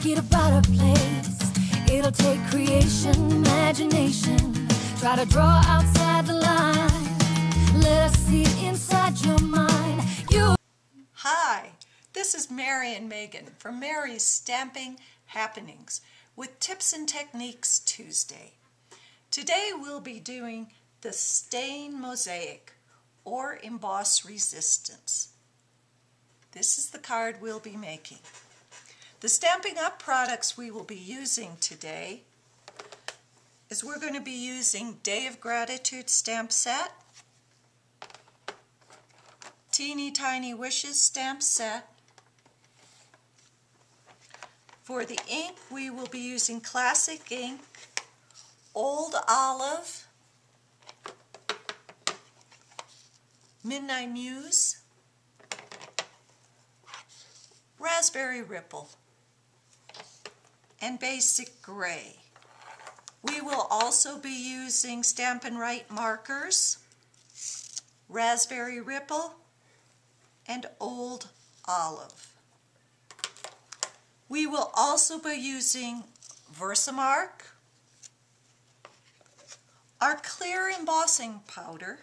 make it a brighter place. It'll take creation, imagination. Try to draw outside the line. Let us see inside your mind. Hi, this is Mary and Megan from Mary's Stamping Happenings with Tips and Techniques Tuesday. Today we'll be doing the Stain Mosaic or Emboss Resistance. This is the card we'll be making. The Stampin Up products we will be using today is we're going to be using Day of Gratitude stamp set, Teeny Tiny Wishes stamp set. For the ink, we will be using classic ink, Old Olive, Midnight Muse, Raspberry Ripple, and Basic Gray. We will also be using Stampin Write Markers, Raspberry Ripple, and Old Olive. We will also be using VersaMark, our Clear Embossing powder.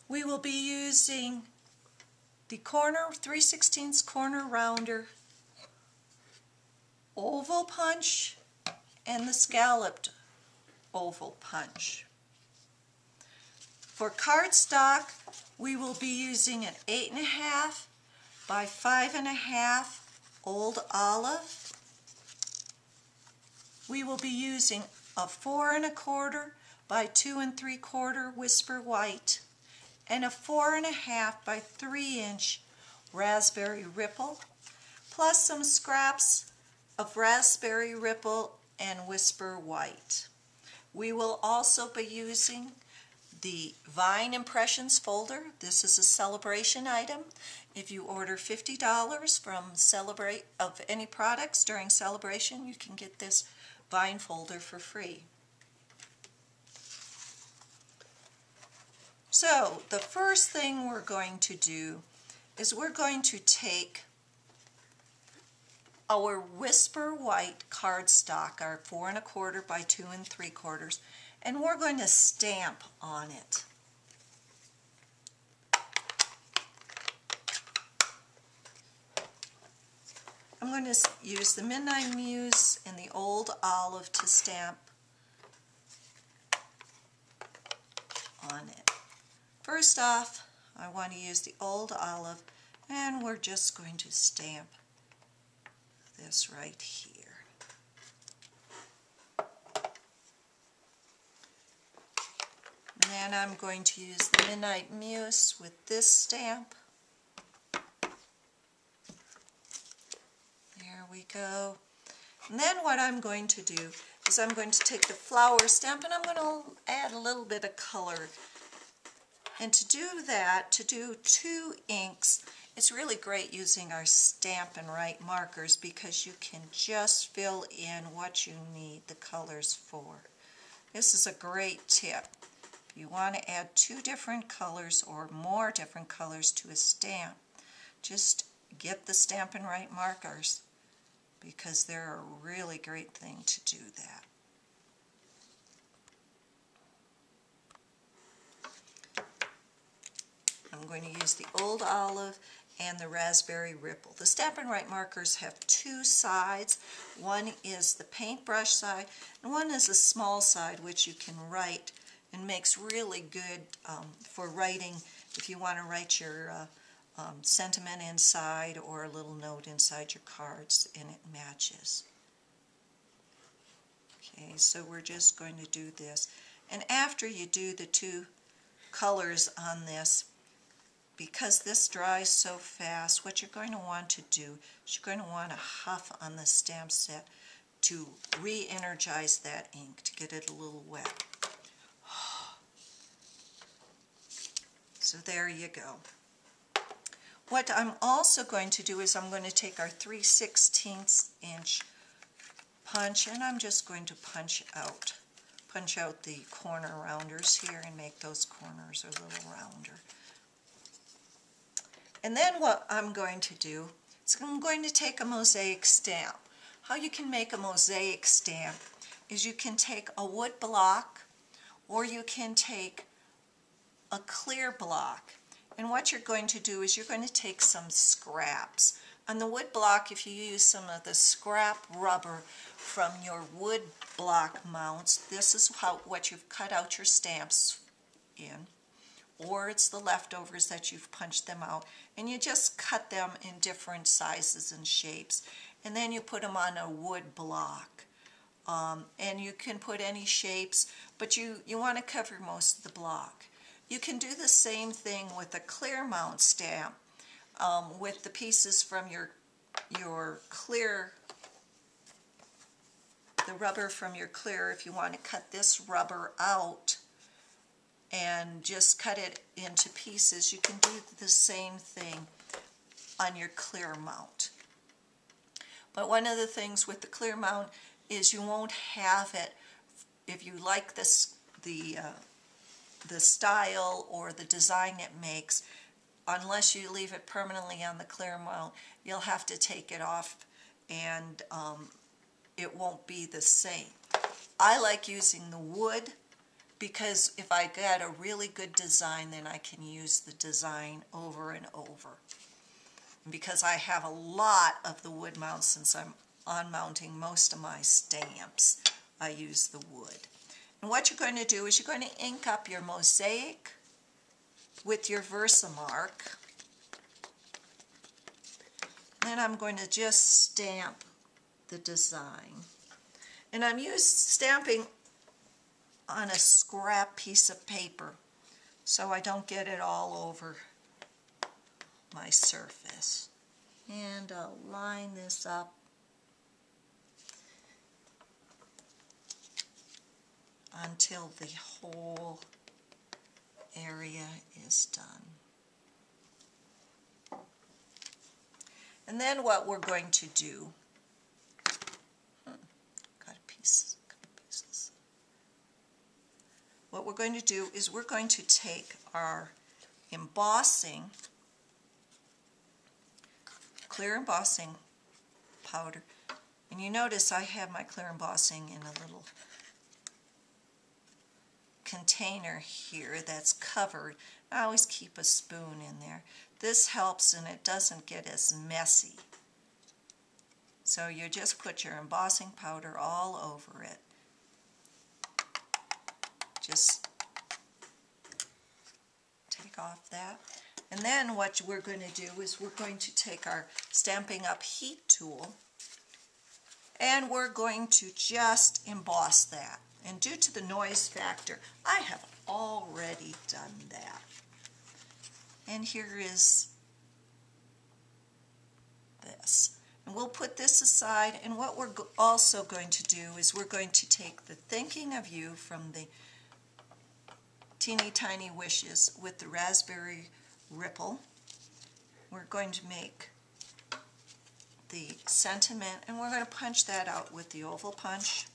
We will be using the 3/16 corner rounder, oval punch, and the scalloped oval punch. For cardstock, we will be using an 8.5 by 5.5 Old Olive. We will be using a 4.25 by 2 3/4 Whipser White and a 4.5 by 3" Raspberry Ripple, plus some scraps of Raspberry Ripple and Whipser White. We will also be using the Vine Impressions folder. This is a celebration item. If you order $50 from of any products during celebration, you can get this Vine folder for free. So the first thing we're going to do is we're going to take our Whipser White cardstock, our 4.25 by 2 3/4, and we're going to stamp on it. I'm going to use the Midnight Muse and the Old Olive to stamp on it. First off, I want to use the Old Olive, and we're just going to stamp this right here. And then I'm going to use the Midnight Muse with this stamp. There we go. And then what I'm going to do is I'm going to take the flower stamp and I'm going to add a little bit of color. And to do that, to do 2 inks, it's really great using our Stampin Write markers because you can just fill in what you need the colors for. This is a great tip. If you want to add 2 different colors or more different colors to a stamp, just get the Stampin Write markers because they're a really great thing to do that. I'm going to use the Old Olive and the Raspberry Ripple. The Stampin' Write markers have 2 sides. One is the paintbrush side, and one is a small side which you can write and makes really good for writing if you want to write your sentiment inside or a little note inside your cards and it matches. Okay, so we're just going to do this. And after you do the 2 colors on this, because this dries so fast, what you're going to want to do is you're going to want to huff on the stamp set to re-energize that ink, to get it a little wet. So there you go. What I'm also going to do is I'm going to take our 3/16 inch punch and I'm just going to punch out the corner rounders here and make those corners a little rounder. And then what I'm going to do is I'm going to take a mosaic stamp. How you can make a mosaic stamp is you can take a wood block or you can take a clear block. And what you're going to do is you're going to take some scraps. On the wood block, if you use some of the scrap rubber from your wood block mounts, this is what you've cut out your stamps in. Or it's the leftovers that you've punched them out, and you just cut them in different sizes and shapes, and then you put them on a wood block. And you can put any shapes, but you want to cover most of the block. You can do the same thing with a clear mount stamp with the pieces from your clear, the rubber from your clear. If you want to cut this rubber out and just cut it into pieces, you can do the same thing on your clear mount. But one of the things with the clear mount is you won't have it, if you like this, the style or the design it makes, unless you leave it permanently on the clear mount, you'll have to take it off and it won't be the same. I like using the wood because if I get a really good design, then I can use the design over and over. And because I have a lot of the wood mounts, since I'm on mounting most of my stamps, I use the wood. And what you're going to do is you're going to ink up your mosaic with your VersaMark. Then I'm going to just stamp the design. And I'm stamping on a scrap piece of paper so I don't get it all over my surface. And I'll line this up until the whole area is done. And then what we're going to do, got a couple pieces. What we're going to do is we're going to take our embossing, clear embossing powder, and you notice I have my clear embossing in a little container here that's covered. I always keep a spoon in there. This helps and it doesn't get as messy. So you just put your embossing powder all over it. Just take off that. And then what we're going to do is we're going to take our Stampin' Up heat tool and we're going to just emboss that. And due to the noise factor, I have already done that. And here is this. And we'll put this aside, and what we're also going to do is we're going to take the Thinking of You from the Teeny Tiny Wishes with the Raspberry Ripple. We're going to make the sentiment, and we're going to punch that out with the oval punch.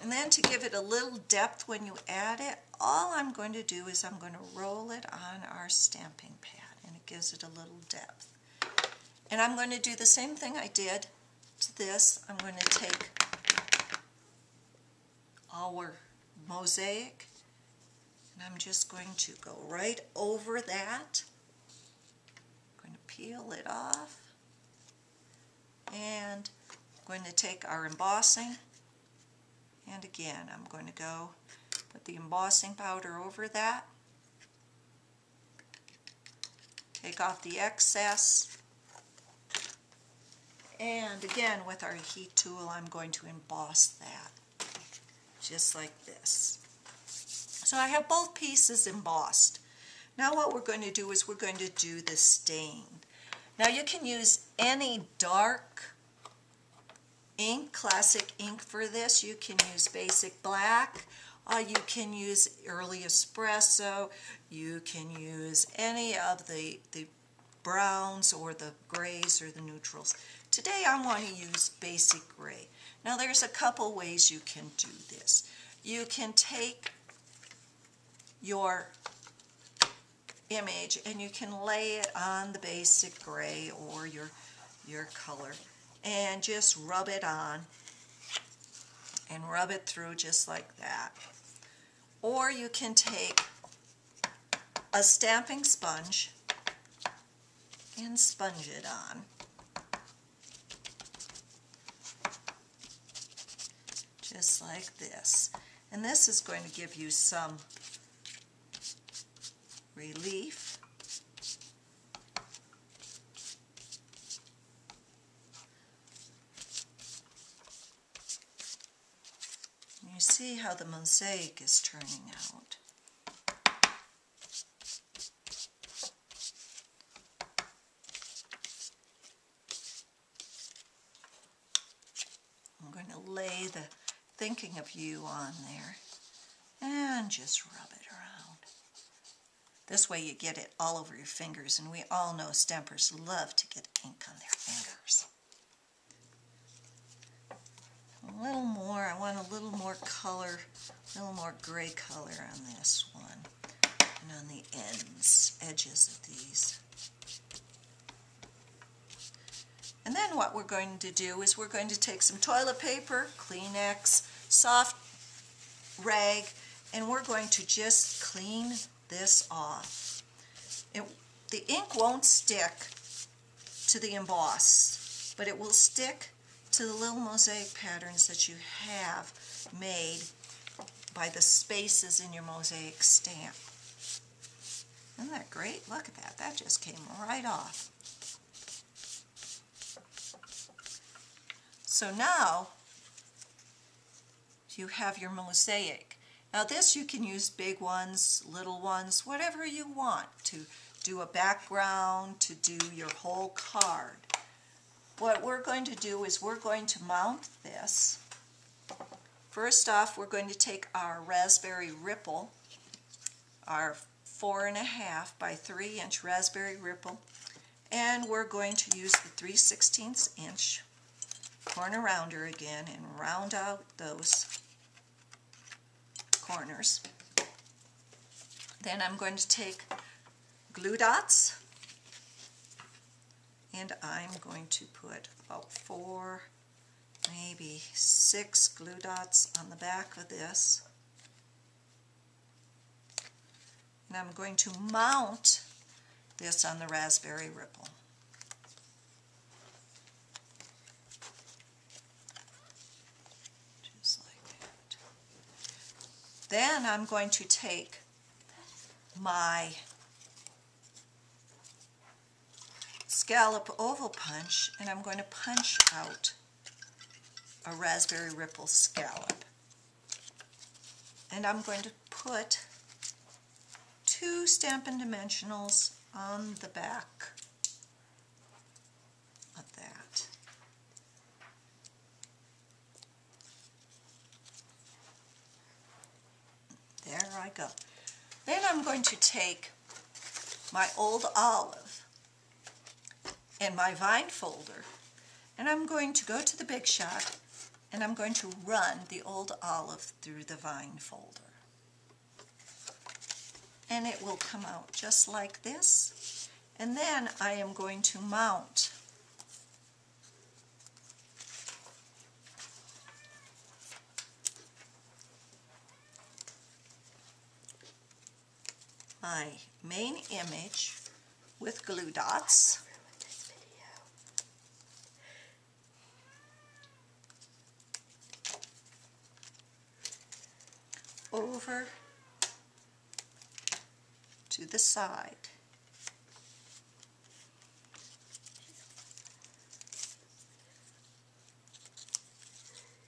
And then to give it a little depth when you add it, all I'm going to do is I'm going to roll it on our stamping pad, and it gives it a little depth. And I'm going to do the same thing I did to this. I'm going to take our mosaic, and I'm just going to go right over that. I'm going to peel it off, and I'm going to take our embossing. And again, I'm going to go put the embossing powder over that, take off the excess, and again with our heat tool I'm going to emboss that, just like this. So I have both pieces embossed. Now what we're going to do is we're going to do the stain. Now you can use any dark ink, classic ink for this. You can use basic black, you can use early espresso, you can use any of the browns or the grays or the neutrals. Today I want to use basic gray. Now there's a couple ways you can do this. You can take your image, and you can lay it on the basic gray or your color and just rub it on and rub it through just like that. Or you can take a stamping sponge and sponge it on. Just like this. And this is going to give you some relief. You see how the mosaic is turning out. I'm going to lay the Thinking of You on there and just rub it around. This way you get it all over your fingers, and we all know stampers love to get ink on their fingers. A little more, I want a little more color, a little more gray color on this one, and on the edges of these. And then what we're going to do is we're going to take some toilet paper, Kleenex, soft rag, and we're going to just clean this off. The ink won't stick to the emboss, but it will stick to the little mosaic patterns that you have made by the spaces in your mosaic stamp. Isn't that great? Look at that. That just came right off. So now you have your mosaic. Now this you can use big ones, little ones, whatever you want to do a background, to do your whole card. What we're going to do is we're going to mount this. First off, we're going to take our Raspberry Ripple, our 4.5 by 3 inch Raspberry Ripple, and we're going to use the 3/16 inch corner rounder again and round out those corners. Then I'm going to take glue dots, and I'm going to put about 4, maybe 6 glue dots on the back of this. And I'm going to mount this on the Raspberry Ripple. Just like that. Then I'm going to take my Scallop Oval punch, and I'm going to punch out a Raspberry Ripple scallop. And I'm going to put 2 Stampin' Dimensionals on the back of that. There I go. Then I'm going to take my old olive and my vine folder, and I'm going to go to the Big Shot, and I'm going to run the old olive through the vine folder. And it will come out just like this. And then I am going to mount my main image with glue dots. Over to the side.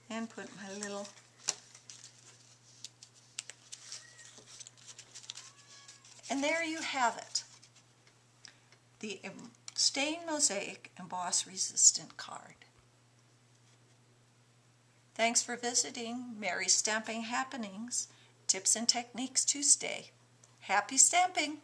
And put my little and there you have it. The Stain Mosaic Emboss Resistant card. Thanks for visiting Merry Stamping Happenings, Tips and Techniques Tuesday. Happy stamping!